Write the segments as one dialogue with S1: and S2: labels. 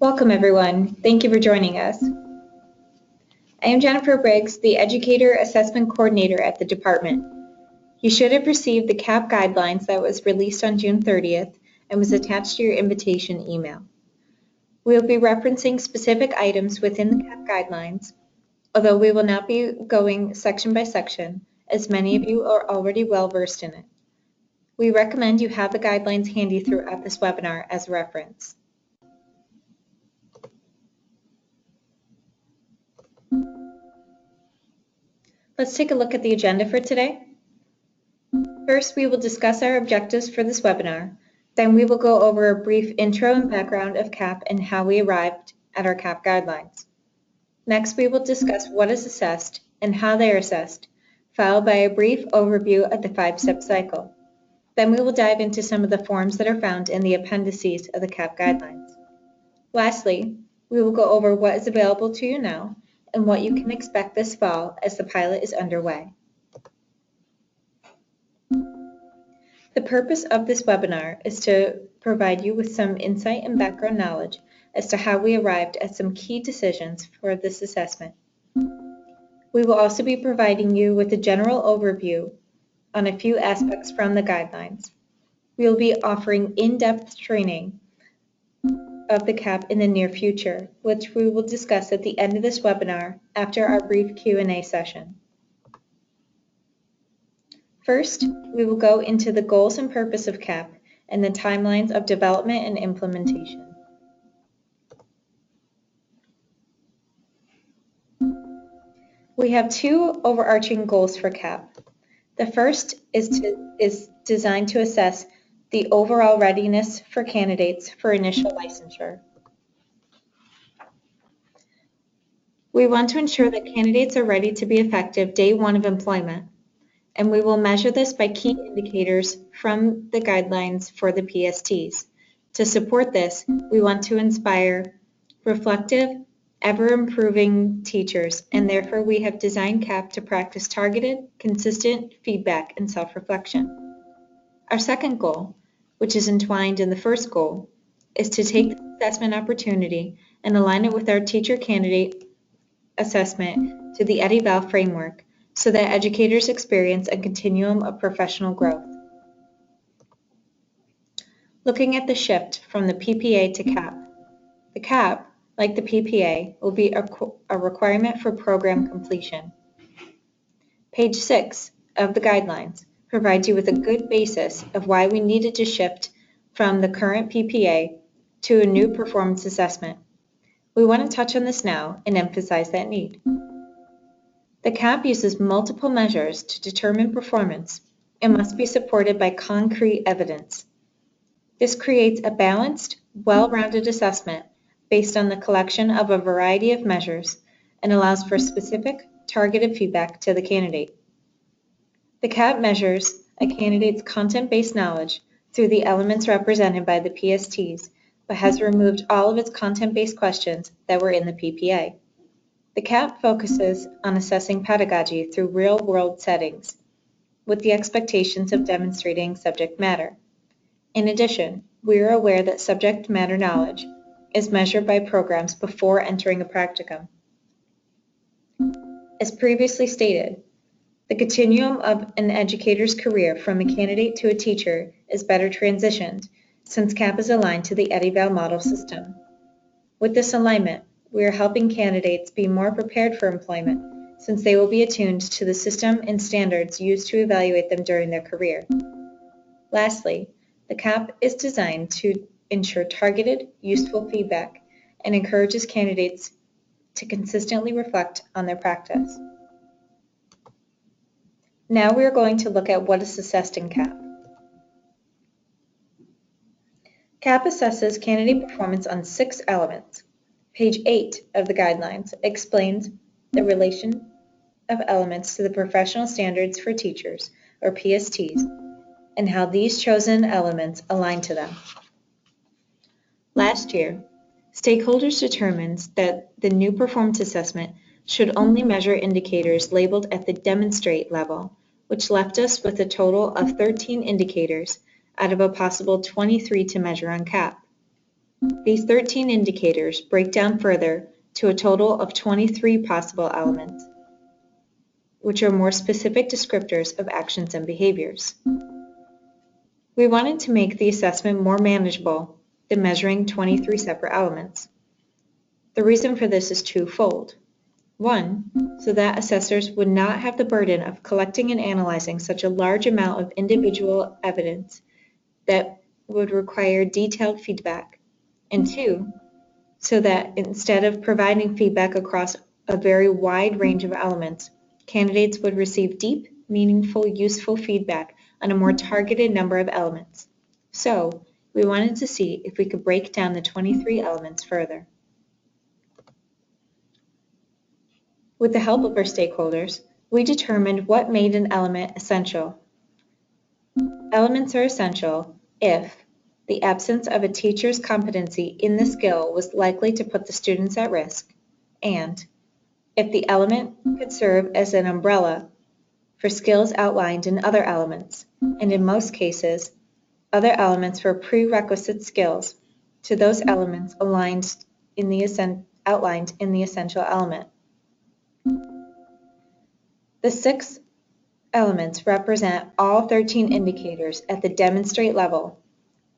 S1: Welcome, everyone. Thank you for joining us. I am Jennifer Briggs, the Educator Assessment Coordinator at the department. You should have received the CAP guidelines that was released on June 30th and was attached to your invitation email. We will be referencing specific items within the CAP guidelines, although we will not be going section by section, as many of you are already well versed in it. We recommend you have the guidelines handy throughout this webinar as a reference. Let's take a look at the agenda for today. First, we will discuss our objectives for this webinar. Then we will go over a brief intro and background of CAP and how we arrived at our CAP guidelines. Next, we will discuss what is assessed and how they are assessed, followed by a brief overview of the 5-step cycle. Then we will dive into some of the forms that are found in the appendices of the CAP guidelines. Lastly, we will go over what is available to you now and what you can expect this fall as the pilot is underway. The purpose of this webinar is to provide you with some insight and background knowledge as to how we arrived at some key decisions for this assessment. We will also be providing you with a general overview on a few aspects from the guidelines. We will be offering in-depth training of the CAP in the near future, which we will discuss at the end of this webinar after our brief Q&A session. First, we will go into the goals and purpose of CAP and the timelines of development and implementation. We have two overarching goals for CAP. The first is designed to assess the overall readiness for candidates for initial licensure. We want to ensure that candidates are ready to be effective day one of employment, and we will measure this by key indicators from the guidelines for the PSTs. To support this, we want to inspire reflective, ever-improving teachers, and therefore we have designed CAP to practice targeted, consistent feedback and self-reflection. Our second goal, which is entwined in the first goal, is to take the assessment opportunity and align it with our teacher candidate assessment to the EdEval framework so that educators experience a continuum of professional growth. Looking at the shift from the PPA to CAP. The CAP, like the PPA, will be a requirement for program completion. Page 6 of the guidelines provides you with a good basis of why we needed to shift from the current PPA to a new performance assessment. We want to touch on this now and emphasize that need. The CAP uses multiple measures to determine performance and must be supported by concrete evidence. This creates a balanced, well-rounded assessment based on the collection of a variety of measures and allows for specific, targeted feedback to the candidate. The CAP measures a candidate's content-based knowledge through the elements represented by the PSTs, but has removed all of its content-based questions that were in the PPA. The CAP focuses on assessing pedagogy through real-world settings, with the expectations of demonstrating subject matter. In addition, we are aware that subject matter knowledge is measured by programs before entering a practicum. As previously stated, the continuum of an educator's career from a candidate to a teacher is better transitioned since CAP is aligned to the EdEval model system. With this alignment, we are helping candidates be more prepared for employment since they will be attuned to the system and standards used to evaluate them during their career. Lastly, the CAP is designed to ensure targeted, useful feedback and encourages candidates to consistently reflect on their practice. Now we are going to look at what is assessed in CAP. CAP assesses candidate performance on 6 elements. Page 8 of the guidelines explains the relation of elements to the professional standards for teachers, or PSTs, and how these chosen elements align to them. Last year, stakeholders determined that the new performance assessment should only measure indicators labeled at the demonstrate level, which left us with a total of 13 indicators out of a possible 23 to measure on CAP. These 13 indicators break down further to a total of 23 possible elements, which are more specific descriptors of actions and behaviors. We wanted to make the assessment more manageable than measuring 23 separate elements. The reason for this is twofold. One, so that assessors would not have the burden of collecting and analyzing such a large amount of individual evidence that would require detailed feedback. And two, so that instead of providing feedback across a very wide range of elements, candidates would receive deep, meaningful, useful feedback on a more targeted number of elements. So, we wanted to see if we could break down the 23 elements further. With the help of our stakeholders, we determined what made an element essential. Elements are essential if the absence of a teacher's competency in the skill was likely to put the students at risk, and if the element could serve as an umbrella for skills outlined in other elements, and in most cases, other elements for prerequisite skills to those elements outlined in the essential element. The 6 elements represent all 13 indicators at the demonstrate level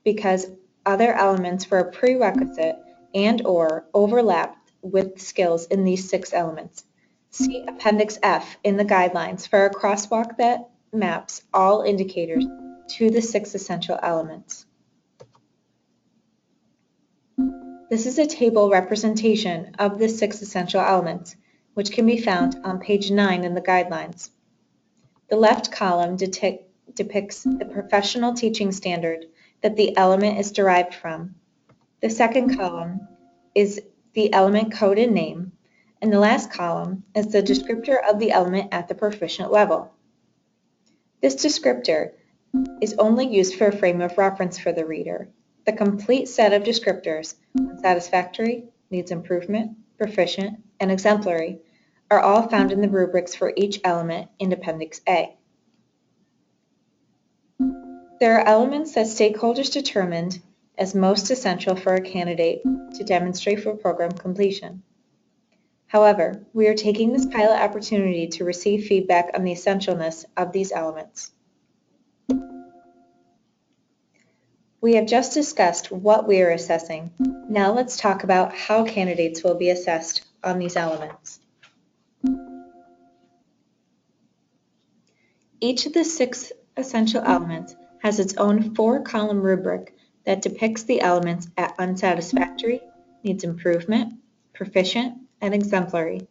S1: because other elements for a prerequisite and/or overlap with skills in these 6 elements. See Appendix F in the guidelines for a crosswalk that maps all indicators to the 6 essential elements. This is a table representation of the 6 essential elements, which can be found on page 9 in the guidelines. The left column depicts the professional teaching standard that the element is derived from. The second column is the element code and name, and the last column is the descriptor of the element at the proficient level. This descriptor is only used for a frame of reference for the reader. The complete set of descriptors, satisfactory, needs improvement, proficient, and exemplary, are all found in the rubrics for each element in Appendix A. There are elements that stakeholders determined as most essential for a candidate to demonstrate for program completion. However, we are taking this pilot opportunity to receive feedback on the essentialness of these elements. We have just discussed what we are assessing. Now let's talk about how candidates will be assessed on these elements. Each of the 6 essential elements has its own 4-column rubric that depicts the elements at unsatisfactory, needs improvement, proficient, and exemplary.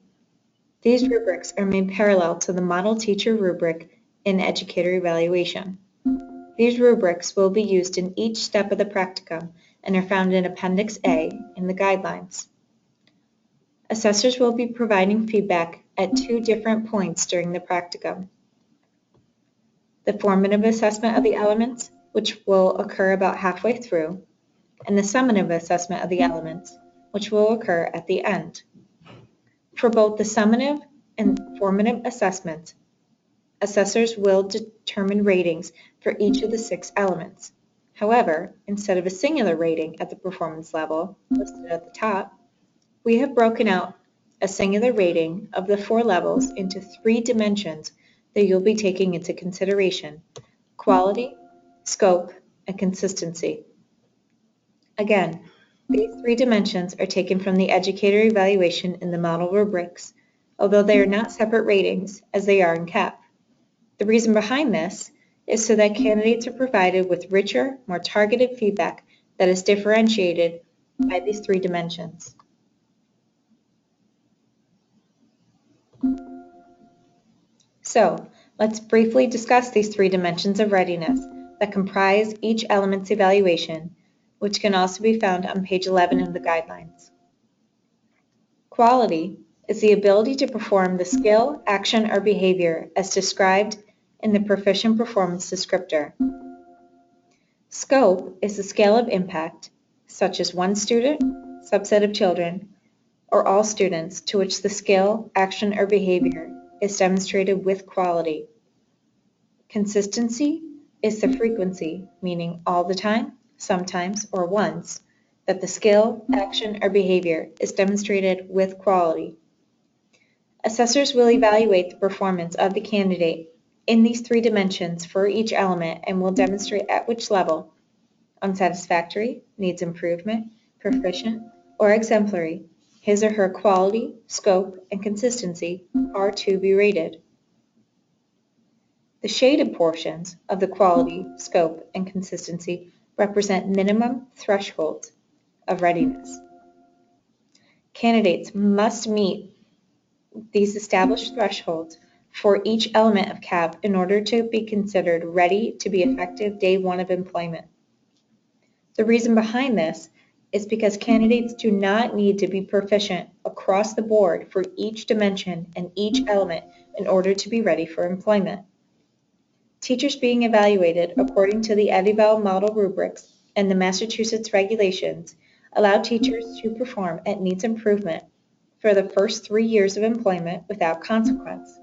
S1: These rubrics are made parallel to the model teacher rubric in educator evaluation. These rubrics will be used in each step of the practicum and are found in Appendix A in the guidelines. Assessors will be providing feedback at 2 different points during the practicum. The formative assessment of the elements, which will occur about halfway through, and the summative assessment of the elements, which will occur at the end. For both the summative and formative assessments, assessors will determine ratings for each of the 6 elements. However, instead of a singular rating at the performance level listed at the top, we have broken out a singular rating of the 4 levels into 3 dimensions that you'll be taking into consideration: quality, scope, and consistency. Again, these 3 dimensions are taken from the educator evaluation in the model rubrics, although they are not separate ratings as they are in CAP. The reason behind this is so that candidates are provided with richer, more targeted feedback that is differentiated by these 3 dimensions. So, let's briefly discuss these 3 dimensions of readiness that comprise each element's evaluation, which can also be found on page 11 of the guidelines. Quality is the ability to perform the skill, action, or behavior as described in the proficient performance descriptor. Scope is the scale of impact, such as one student, subset of children, or all students to which the skill, action, or behavior is demonstrated with quality. Consistency is the frequency, meaning all the time, sometimes, or once, that the skill, action, or behavior is demonstrated with quality. Assessors will evaluate the performance of the candidate in these three dimensions for each element and will demonstrate at which level, unsatisfactory, needs improvement, proficient, or exemplary, his or her quality, scope, and consistency are to be rated. The shaded portions of the quality, scope, and consistency represent minimum thresholds of readiness. Candidates must meet these established thresholds for each element of CAP in order to be considered ready to be effective day one of employment. The reason behind this is because candidates do not need to be proficient across the board for each dimension and each element in order to be ready for employment. Teachers being evaluated according to the EduVal model rubrics and the Massachusetts regulations allow teachers to perform at needs improvement for the first 3 years of employment without consequence.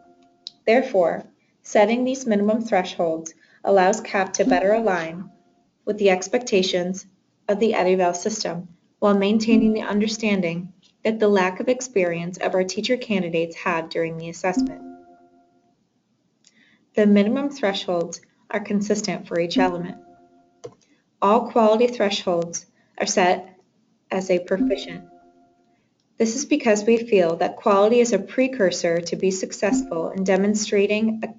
S1: Therefore, setting these minimum thresholds allows CAP to better align with the expectations of the EduVal system while maintaining the understanding that the lack of experience of our teacher candidates had during the assessment. The minimum thresholds are consistent for each element. All quality thresholds are set as a proficient. This is because we feel that quality is a precursor to be successful in demonstrating a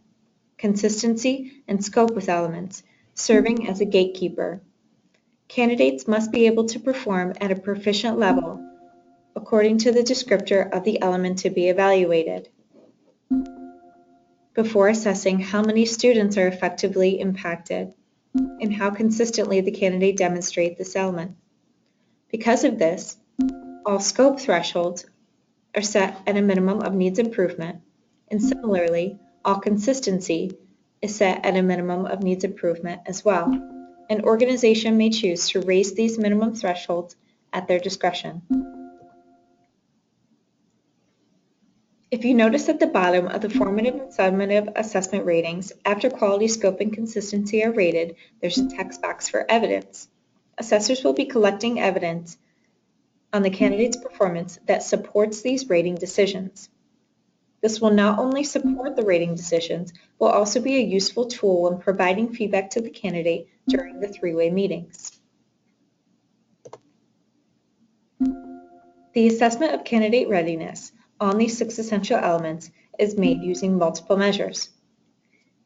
S1: consistency and scope with elements, serving as a gatekeeper. Candidates must be able to perform at a proficient level according to the descriptor of the element to be evaluated before assessing how many students are effectively impacted and how consistently the candidate demonstrates this element. Because of this, all scope thresholds are set at a minimum of needs improvement, and similarly, all consistency is set at a minimum of needs improvement as well. An organization may choose to raise these minimum thresholds at their discretion. If you notice at the bottom of the formative and summative assessment ratings, after quality, scope, and consistency are rated, there's a text box for evidence. Assessors will be collecting evidence on the candidate's performance that supports these rating decisions. This will not only support the rating decisions, will also be a useful tool when providing feedback to the candidate during the three-way meetings. The assessment of candidate readiness on these 6 essential elements is made using multiple measures.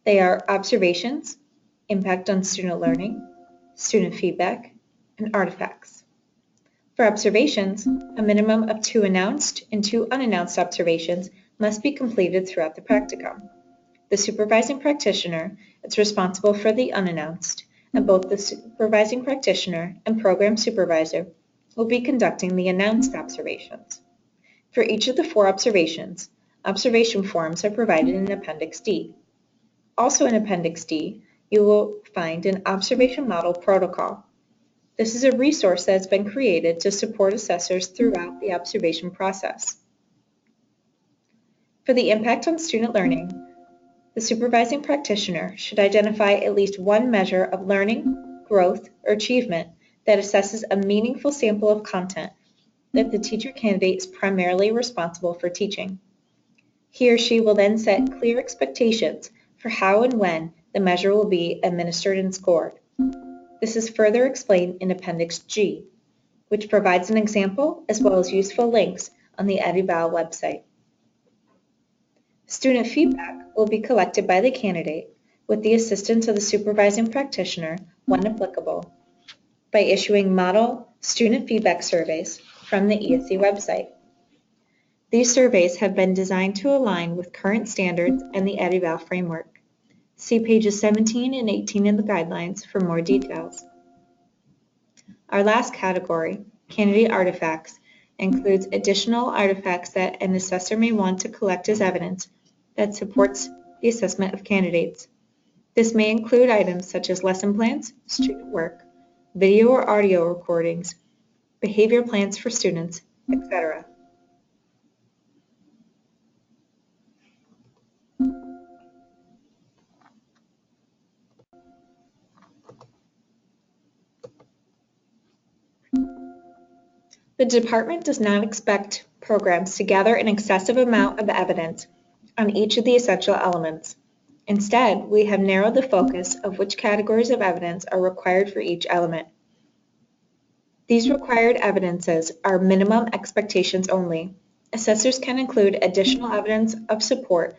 S1: They are observations, impact on student learning, student feedback, and artifacts. For observations, a minimum of 2 announced and 2 unannounced observations must be completed throughout the practicum. The supervising practitioner is responsible for the unannounced, and both the supervising practitioner and program supervisor will be conducting the announced observations. For each of the 4 observations, observation forms are provided in Appendix D. Also in Appendix D, you will find an observation model protocol. This is a resource that has been created to support assessors throughout the observation process. For the impact on student learning, the supervising practitioner should identify at least one measure of learning, growth, or achievement that assesses a meaningful sample of content that the teacher candidate is primarily responsible for teaching. He or she will then set clear expectations for how and when the measure will be administered and scored. This is further explained in Appendix G, which provides an example as well as useful links on the EduVal website. Student feedback will be collected by the candidate with the assistance of the supervising practitioner when applicable by issuing model student feedback surveys from the ESE website. These surveys have been designed to align with current standards and the EduVal framework. See pages 17 and 18 in the guidelines for more details. Our last category, candidate artifacts, includes additional artifacts that an assessor may want to collect as evidence that supports the assessment of candidates. This may include items such as lesson plans, student work, video or audio recordings, behavior plans for students, etc. The department does not expect programs to gather an excessive amount of evidence on each of the essential elements. Instead, we have narrowed the focus of which categories of evidence are required for each element. These required evidences are minimum expectations only. Assessors can include additional evidence of support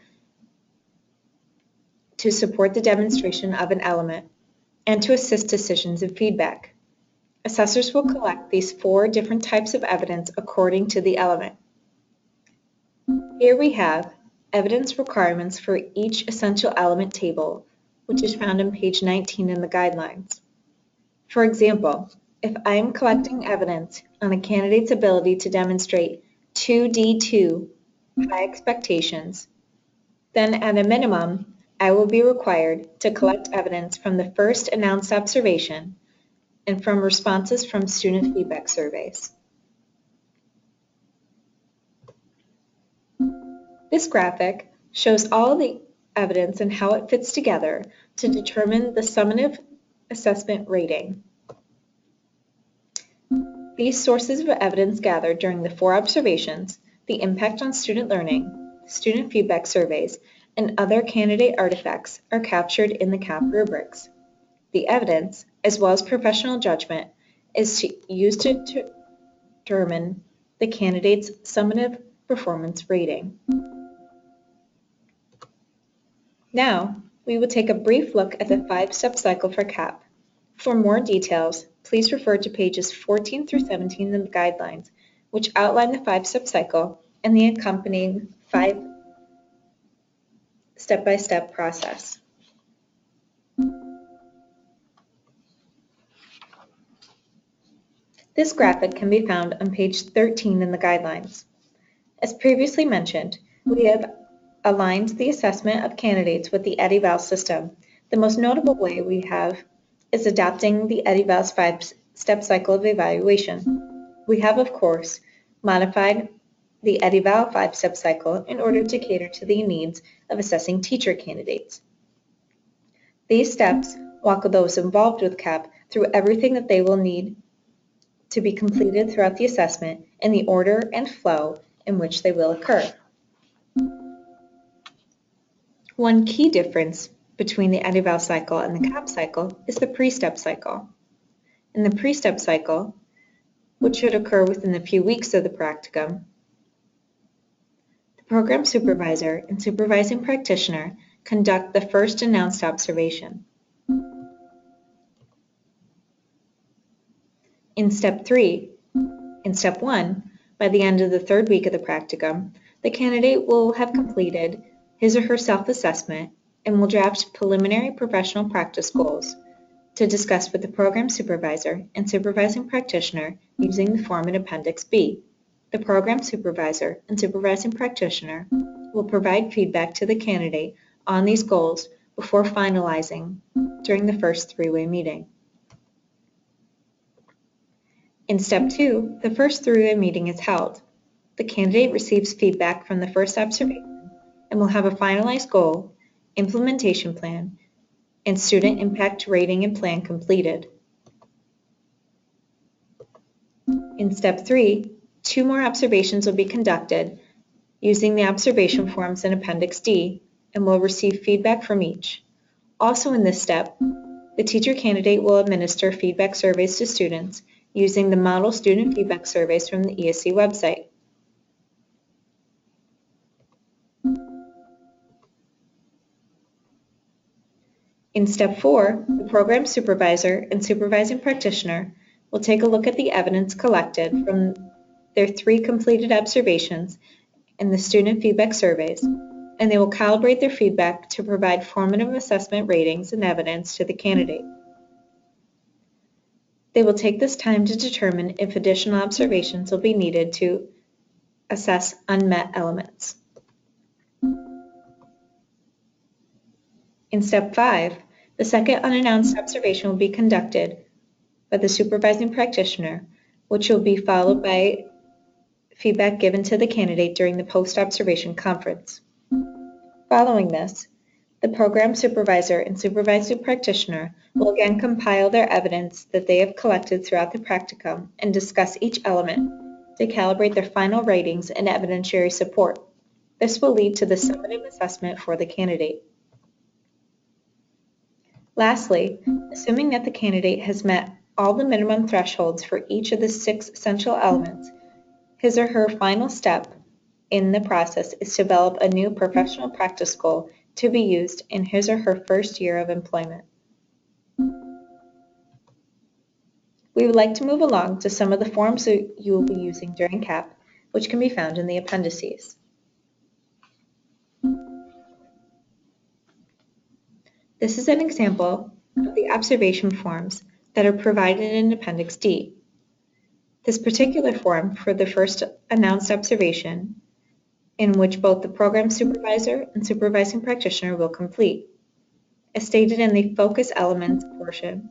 S1: to support the demonstration of an element and to assist decisions and feedback. Assessors will collect these 4 different types of evidence according to the element. Here we have evidence requirements for each essential element table, which is found on page 19 in the guidelines. For example, if I am collecting evidence on a candidate's ability to demonstrate 2D2 high expectations, then at a minimum, I will be required to collect evidence from the first announced observation and from responses from student feedback surveys. This graphic shows all the evidence and how it fits together to determine the summative assessment rating. These sources of evidence gathered during the 4 observations, the impact on student learning, student feedback surveys, and other candidate artifacts are captured in the CAP rubrics. The evidence, as well as professional judgment, is used to determine the candidate's summative performance rating. Now, we will take a brief look at the 5-step cycle for CAP. For more details, please refer to pages 14 through 17 in the guidelines, which outline the 5-step cycle and the accompanying 5 step-by-step process. This graphic can be found on page 13 in the guidelines. As previously mentioned, we have aligned the assessment of candidates with the EdEval system. The most notable way we have is adopting the EdEval's 5-step cycle of evaluation. We have, of course, modified the EdEval 5-step cycle in order to cater to the needs of assessing teacher candidates. These steps walk those involved with CAP through everything that they will need to be completed throughout the assessment in the order and flow in which they will occur. One key difference between the EdEval cycle and the CAP cycle is the pre-step cycle. In the pre-step cycle, which should occur within a few weeks of the practicum, the program supervisor and supervising practitioner conduct the first announced observation. In step 1, by the end of the 3rd week of the practicum, the candidate will have completed his or her self-assessment and will draft preliminary professional practice goals to discuss with the program supervisor and supervising practitioner using the form in Appendix B. The program supervisor and supervising practitioner will provide feedback to the candidate on these goals before finalizing during the first 3-way meeting. In step 2, the first 3-way meeting is held. The candidate receives feedback from the first observation and will have a finalized goal, implementation plan, and student impact rating and plan completed. In step 3, 2 more observations will be conducted using the observation forms in Appendix D and will receive feedback from each. Also in this step, the teacher candidate will administer feedback surveys to students using the model student feedback surveys from the ESC website. In step 4, the program supervisor and supervising practitioner will take a look at the evidence collected from their 3 completed observations and the student feedback surveys, and they will calibrate their feedback to provide formative assessment ratings and evidence to the candidate. They will take this time to determine if additional observations will be needed to assess unmet elements. In step 5, the second unannounced observation will be conducted by the supervising practitioner, which will be followed by feedback given to the candidate during the post-observation conference. Following this, the program supervisor and supervising practitioner will again compile their evidence that they have collected throughout the practicum and discuss each element to calibrate their final ratings and evidentiary support. This will lead to the summative assessment for the candidate. Lastly, assuming that the candidate has met all the minimum thresholds for each of the 6 essential elements, his or her final step in the process is to develop a new professional practice goal to be used in his or her first year of employment. We would like to move along to some of the forms that you will be using during CAP, which can be found in the appendices. This is an example of the observation forms that are provided in Appendix D. This particular form for the first announced observation, in which both the program supervisor and supervising practitioner will complete. As stated in the focus elements portion,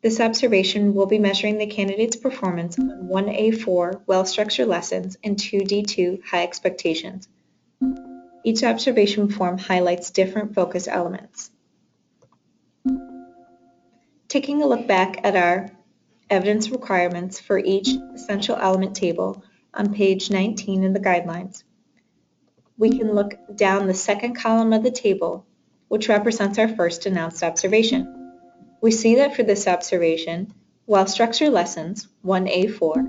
S1: this observation will be measuring the candidate's performance on 1A4 well-structured lessons and 2D2 high expectations. Each observation form highlights different focus elements. Taking a look back at our evidence requirements for each essential element table on page 19 in the guidelines, we can look down the second column of the table, which represents our first announced observation. We see that for this observation, well-structured lessons, 1A4,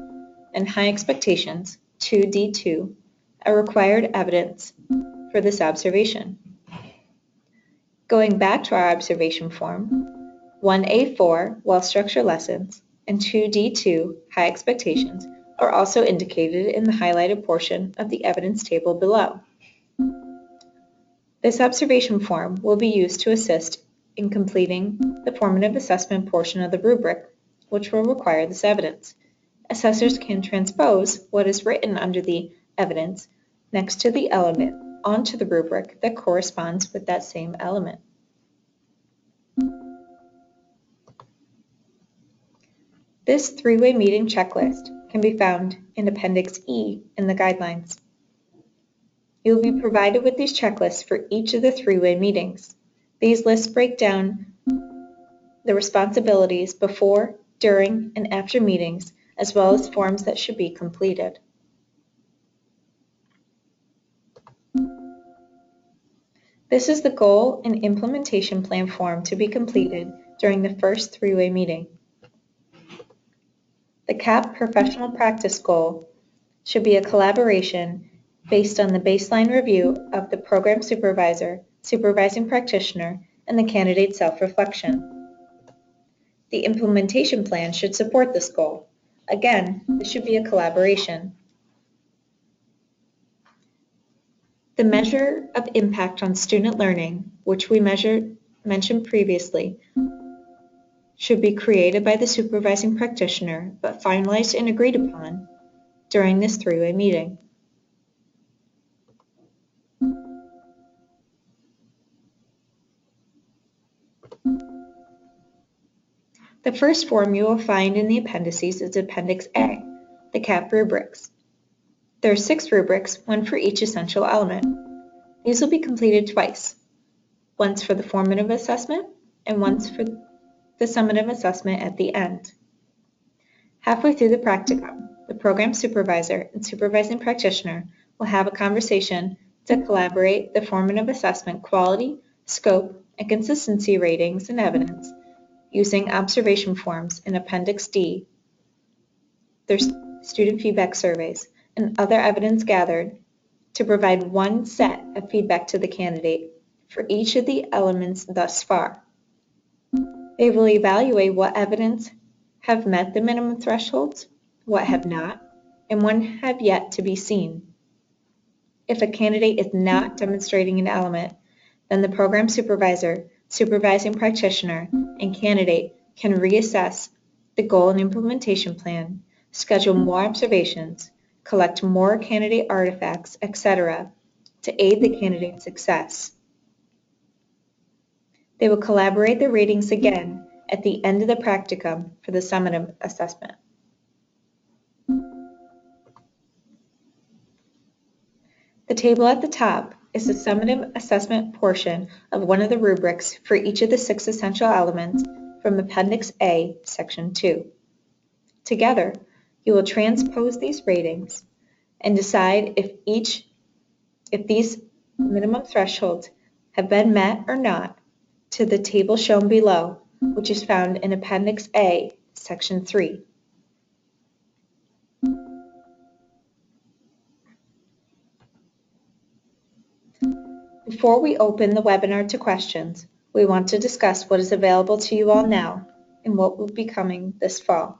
S1: and high expectations, 2D2, are required evidence for this observation. Going back to our observation form, 1A4, well-structured lessons, and 2D2, high expectations, are also indicated in the highlighted portion of the evidence table below. This observation form will be used to assist in completing the formative assessment portion of the rubric, which will require this evidence. Assessors can transpose what is written under the evidence next to the element onto the rubric that corresponds with that same element. This three-way meeting checklist can be found in Appendix E in the guidelines. You will be provided with these checklists for each of the three-way meetings. These lists break down the responsibilities before, during, and after meetings, as well as forms that should be completed. This is the goal and implementation plan form to be completed during the first three-way meeting. The CAP professional practice goal should be a collaboration based on the baseline review of the program supervisor, supervising practitioner, and the candidate's self-reflection. The implementation plan should support this goal. Again, this should be a collaboration. The measure of impact on student learning, which we mentioned previously, should be created by the supervising practitioner but finalized and agreed upon during this three-way meeting. The first form you will find in the appendices is Appendix A, the CAP rubrics. There are 6 rubrics, one for each essential element. These will be completed twice, once for the formative assessment and once for the summative assessment at the end. Halfway through the practicum, the program supervisor and supervising practitioner will have a conversation to collaborate the formative assessment quality, scope, and consistency ratings and evidence using observation forms in Appendix D, their student feedback surveys, and other evidence gathered to provide one set of feedback to the candidate for each of the elements thus far. They will evaluate what evidence have met the minimum thresholds, what have not, and what have yet to be seen. If a candidate is not demonstrating an element, then the program supervisor, supervising practitioner, and candidate can reassess the goal and implementation plan, schedule more observations, collect more candidate artifacts, etc., to aid the candidate's success. They will collaborate the ratings again at the end of the practicum for the summative assessment. The table at the top is the summative assessment portion of one of the rubrics for each of the 6 essential elements from Appendix A, Section 2. Together, You will transpose these ratings and decide if these minimum thresholds have been met or not to the table shown below, which is found in Appendix A, Section 3. Before we open the webinar to questions, we want to discuss what is available to you all now and what will be coming this fall.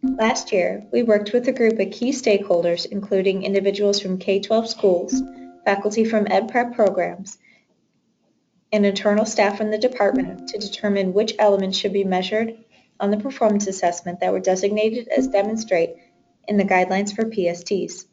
S1: Last year, we worked with a group of key stakeholders, including individuals from K-12 schools, faculty from EdPrep programs, and internal staff from the department to determine which elements should be measured on the performance assessment that were designated as demonstrate in the guidelines for PSTs.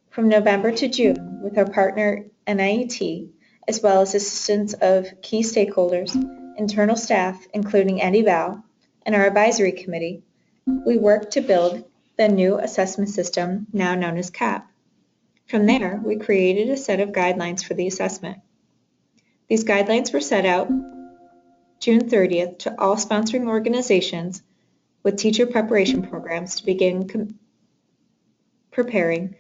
S1: From November to June, with our partner NIET, as well as assistance of key stakeholders, internal staff, including EdEval, and our advisory committee, we worked to build the new assessment system, now known as CAP. From there, we created a set of guidelines for the assessment. These guidelines were set out June 30th to all sponsoring organizations with teacher preparation programs to begin preparing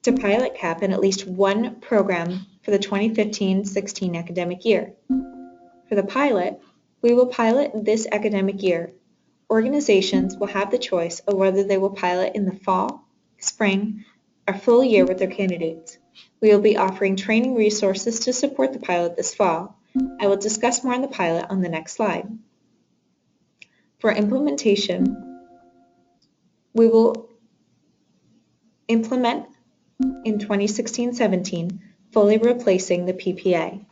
S1: to pilot CAP in at least one program for the 2015-16 academic year. For the pilot, we will pilot this academic year. Organizations will have the choice of whether they will pilot in the fall, spring, or full year with their candidates. We will be offering training resources to support the pilot this fall. I will discuss more on the pilot on the next slide. For implementation, we will implement in 2016-17, fully replacing the PPA.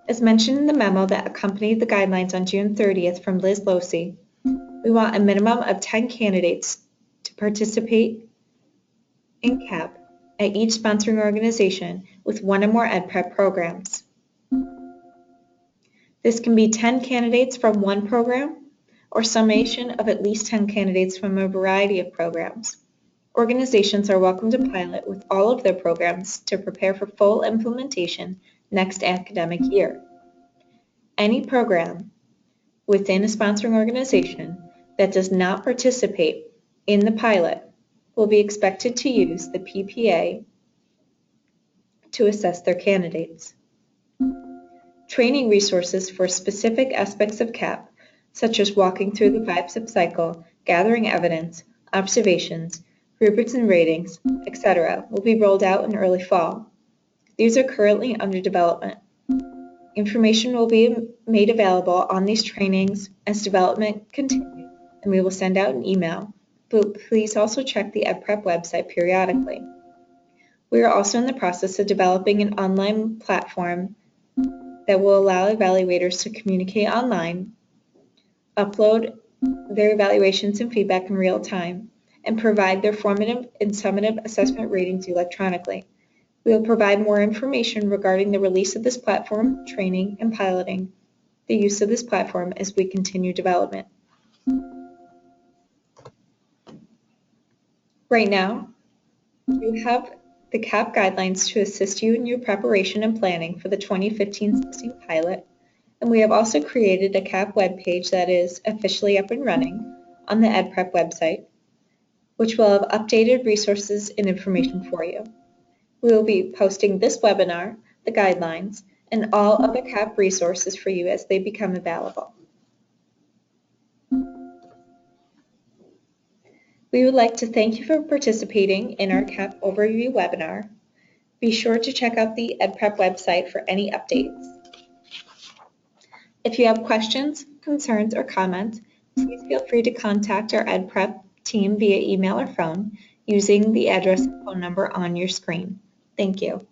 S1: As mentioned in the memo that accompanied the guidelines on June 30th from Liz Losey, we want a minimum of 10 candidates to participate in CAP at each sponsoring organization with one or more EdPrep programs. This can be 10 candidates from one program or summation of at least 10 candidates from a variety of programs. Organizations are welcome to pilot with all of their programs to prepare for full implementation next academic year. Any program within a sponsoring organization that does not participate in the pilot will be expected to use the PPA to assess their candidates. Training resources for specific aspects of CAP, such as walking through the 5-step cycle, gathering evidence, observations, rubrics and ratings, etc., will be rolled out in early fall. These are currently under development. Information will be made available on these trainings as development continues, and we will send out an email, but please also check the EdPrep website periodically. We are also in the process of developing an online platform that will allow evaluators to communicate online, upload their evaluations and feedback in real time, and provide their formative and summative assessment ratings electronically. We will provide more information regarding the release of this platform, training, and piloting the use of this platform as we continue development. Right now, you have the CAP guidelines to assist you in your preparation and planning for the 2015-16 pilot, and we have also created a CAP webpage that is officially up and running on the EdPrep website, which will have updated resources and information for you. We will be posting this webinar, the guidelines, and all other CAP resources for you as they become available. We would like to thank you for participating in our CAP overview webinar. Be sure to check out the EdPrep website for any updates. If you have questions, concerns, or comments, please feel free to contact our EdPrep team via email or phone using the address and phone number on your screen. Thank you.